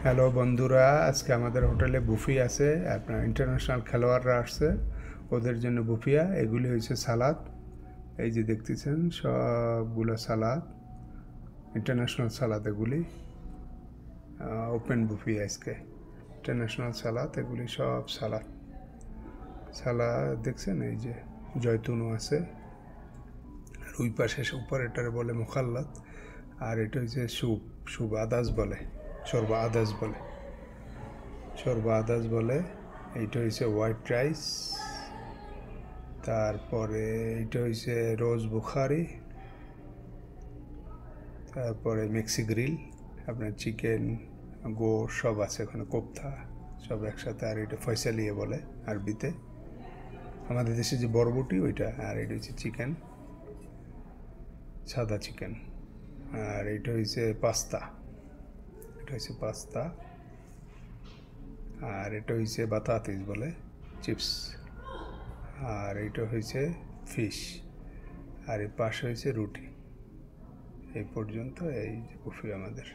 Hello বন্ধুরা, আজকে আমাদের হোটেলে বুফি আছে। আপনার ইন্টারন্যাশনাল খেলোয়াড়রা আসছে, ওদের জন্য বুফিয়া। এগুলি হয়েছে সালাদ, এই যে দেখতেছেন সবগুলো সালাদ, ইন্টারন্যাশনাল সালাদ। এগুলি ওপেন বুফি আজকে, ইন্টারন্যাশনাল সালাদ। এগুলি সব সালাদ সালাদ দেখছেন, এই যে জয়তুনও আছে। আর ওই পাশে উপর এটারে বলে মুখাল্লাত, আর এটা হচ্ছে স্যুপ, স্যুপ আদাস বলে, শোরবা আদাস বলে, শোরবা আদাস বলে। এইটা হয়েছে হোয়াইট রাইস, তারপরে এইটা হয়েছে রোজ বুখারি, তারপরে মিক্সি গ্রিল, আপনার চিকেন গোশ সব আছে ওখানে, কোপ্তা সব একসাথে। আর এটা ফয়সালিয়ে বলে আরবিতে, আমাদের দেশে যে বরবটি ওইটা। আর এটা হচ্ছে চিকেন, সাদা চিকেন। আর এটা হয়েছে পাস্তা, এটা হচ্ছে পাস্তা। আর এটা হয়েছে বাতাতিস বলে, চিপস। আর এইটা হয়েছে ফিশ। আর এই পাশে হয়েছে রুটি। এই পর্যন্ত এই যে বুফে আমাদের।